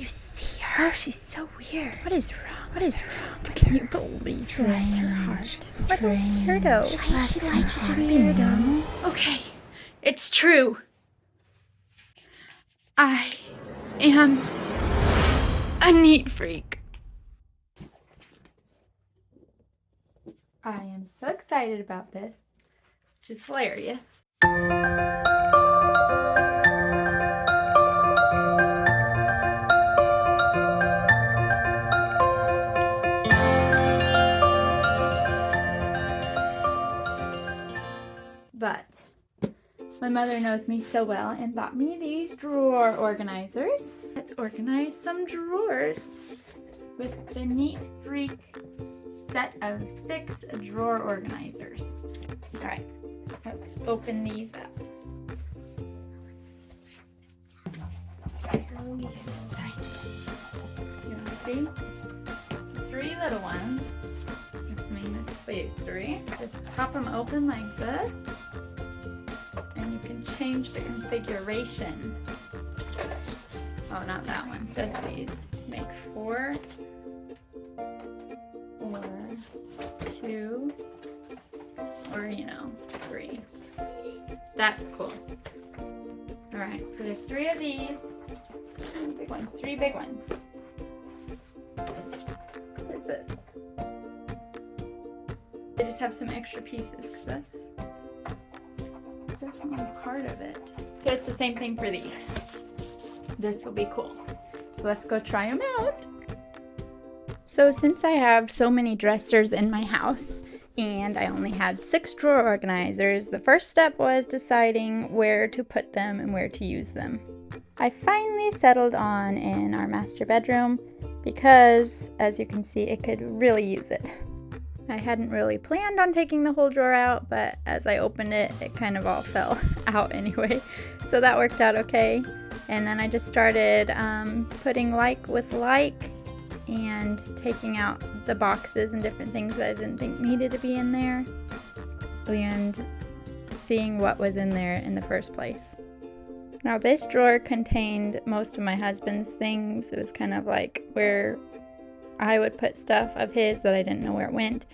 you see her? Oh, she's so weird. What is wrong? What is wrong? Can you believe bless her heart? What a weirdo. Why should just be normal? Okay, it's true. I am a neat freak. I am so excited about this, which is hilarious. But my mother knows me so well and bought me these drawer organizers. Let's organize some drawers with the Neat Freak set of 6 drawer organizers. All right, let's open these up. You want to see? 3 little ones. This means these 3. Just pop them open like this. And you can change the configuration. Oh, not that one, just these. Make 4 or 2 or 3. That's cool. All right, so there's 3 of these. Big ones, 3 big ones. What is this? They just have some extra pieces because that's definitely part of it. So it's the same thing for these. This will be cool. So let's go try them out. So since I have so many dressers in my house and I only had 6 drawer organizers, the first step was deciding where to put them and where to use them. I finally settled on in our master bedroom because, as you can see, it could really use it. I hadn't really planned on taking the whole drawer out, but as I opened it, it kind of all fell out anyway. So that worked out okay. And then I just started putting like with like and taking out the boxes and different things that I didn't think needed to be in there and seeing what was in there in the first place. Now this drawer contained most of my husband's things. It was kind of like where I would put stuff of his that I didn't know where it went,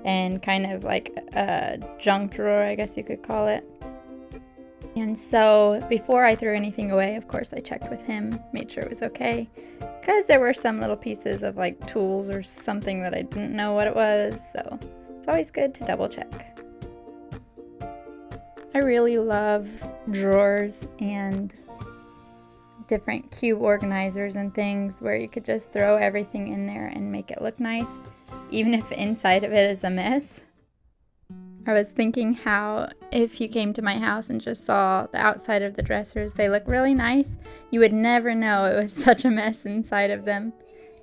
and kind of like a junk drawer, I guess you could call it. And so before I threw anything away, of course I checked with him, made sure it was okay, because there were some little pieces of like tools or something that I didn't know what it was, so it's always good to double check. I really love drawers and different cube organizers and things where you could just throw everything in there and make it look nice, even if inside of it is a mess. I was thinking how if you came to my house and just saw the outside of the dressers, they look really nice, you would never know it was such a mess inside of them.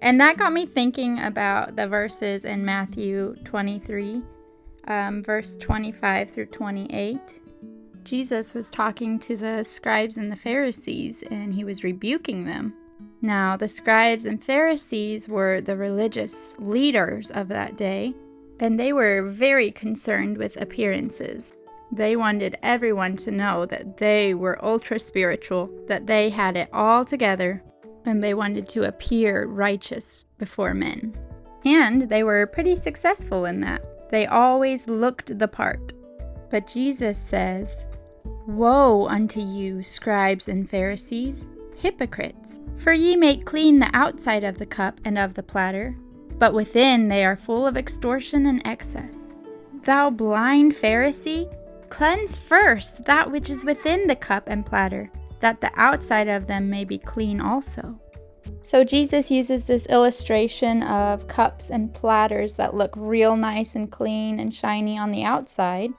And that got me thinking about the verses in Matthew 23, verse 25 through 28. Jesus was talking to the scribes and the Pharisees, and he was rebuking them. Now, the scribes and Pharisees were the religious leaders of that day, and they were very concerned with appearances. They wanted everyone to know that they were ultra spiritual, that they had it all together, and they wanted to appear righteous before men. And they were pretty successful in that. They always looked the part. But Jesus says, "Woe unto you, scribes and Pharisees, hypocrites! For ye make clean the outside of the cup and of the platter, but within they are full of extortion and excess. Thou blind Pharisee, cleanse first that which is within the cup and platter, that the outside of them may be clean also." So Jesus uses this illustration of cups and platters that look real nice and clean and shiny on the outside,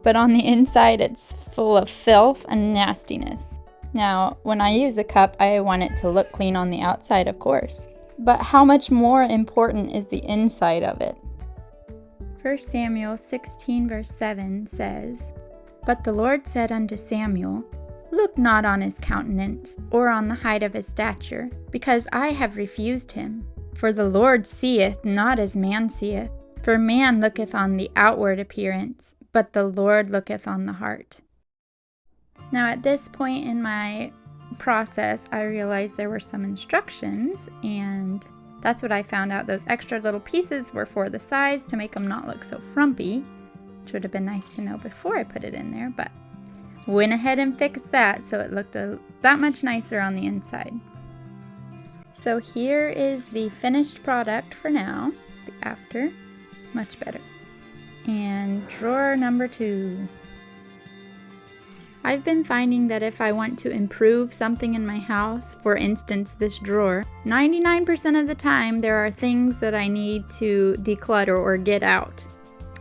but on the inside it's full of filth and nastiness. Now, when I use a cup, I want it to look clean on the outside, of course. But how much more important is the inside of it? 1 Samuel 16 verse 7 says, "But the Lord said unto Samuel, Look not on his countenance, or on the height of his stature, because I have refused him. For the Lord seeth not as man seeth. For man looketh on the outward appearance, but the Lord looketh on the heart." Now at this point in my process, I realized there were some instructions, and that's what I found out. Those extra little pieces were for the sides to make them not look so frumpy, which would have been nice to know before I put it in there, but went ahead and fixed that so it looked that much nicer on the inside. So here is the finished product for now, the after, much better. And drawer number 2. I've been finding that if I want to improve something in my house, for instance this drawer, 99% of the time there are things that I need to declutter or get out.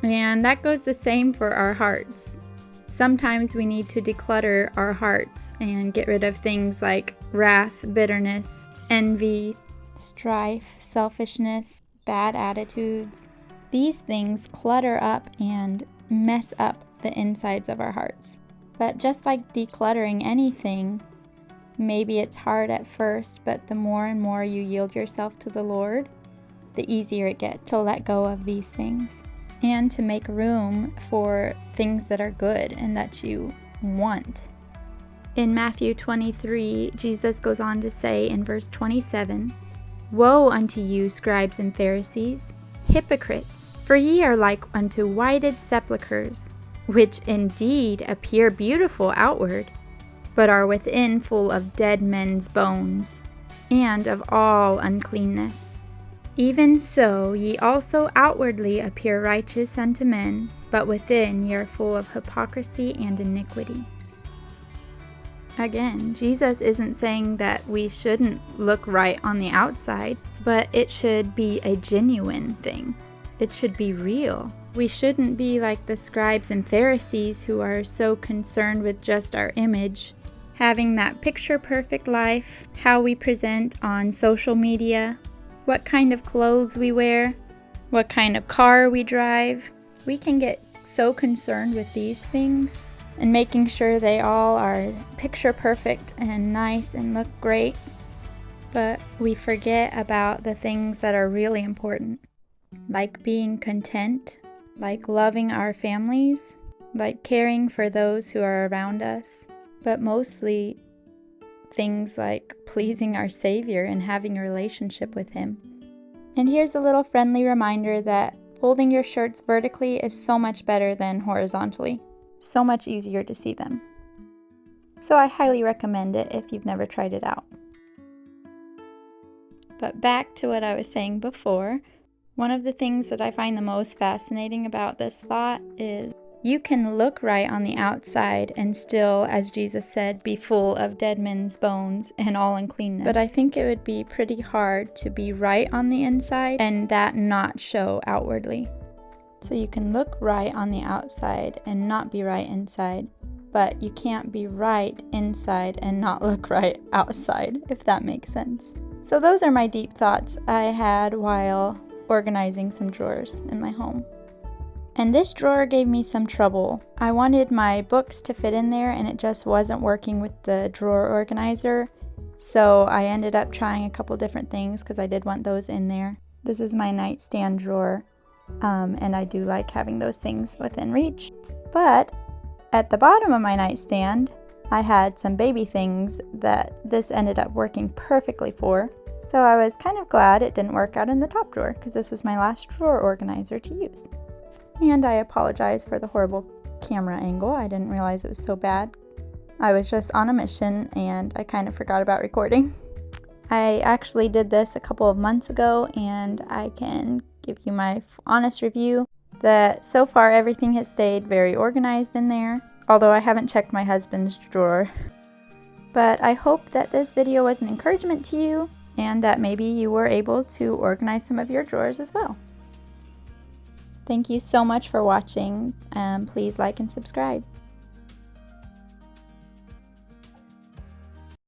And that goes the same for our hearts. Sometimes we need to declutter our hearts and get rid of things like wrath, bitterness, envy, strife, selfishness, bad attitudes. These things clutter up and mess up the insides of our hearts. But just like decluttering anything, maybe it's hard at first, but the more and more you yield yourself to the Lord, the easier it gets to let go of these things and to make room for things that are good and that you want. In Matthew 23, Jesus goes on to say in verse 27, "Woe unto you, scribes and Pharisees, hypocrites! For ye are like unto whited sepulchres, which indeed appear beautiful outward, but are within full of dead men's bones, and of all uncleanness. Even so ye also outwardly appear righteous unto men, but within ye are full of hypocrisy and iniquity." Again, Jesus isn't saying that we shouldn't look right on the outside, but it should be a genuine thing. It should be real. We shouldn't be like the scribes and Pharisees who are so concerned with just our image, having that picture-perfect life, how we present on social media, what kind of clothes we wear, what kind of car we drive. We can get so concerned with these things and making sure they all are picture-perfect and nice and look great, but we forget about the things that are really important, like being content, like loving our families, like caring for those who are around us, but mostly things like pleasing our Savior and having a relationship with Him. And here's a little friendly reminder that folding your shirts vertically is so much better than horizontally. So much easier to see them. So I highly recommend it if you've never tried it out. But back to what I was saying before, one of the things that I find the most fascinating about this thought is you can look right on the outside and still, as Jesus said, be full of dead men's bones and all uncleanness. But I think it would be pretty hard to be right on the inside and that not show outwardly. So you can look right on the outside and not be right inside, but you can't be right inside and not look right outside, if that makes sense. So those are my deep thoughts I had while organizing some drawers in my home. And this drawer gave me some trouble. I wanted my books to fit in there and it just wasn't working with the drawer organizer. So I ended up trying a couple different things because I did want those in there. This is my nightstand drawer. And I do like having those things within reach. But at the bottom of my nightstand, I had some baby things that this ended up working perfectly for. So I was kind of glad it didn't work out in the top drawer because this was my last drawer organizer to use. And I apologize for the horrible camera angle. I didn't realize it was so bad. I was just on a mission and I kind of forgot about recording. I actually did this a couple of months ago and I can give you my honest review that so far everything has stayed very organized in there, although I haven't checked my husband's drawer. But I hope that this video was an encouragement to you and that maybe you were able to organize some of your drawers as well. Thank you so much for watching. Please like and subscribe.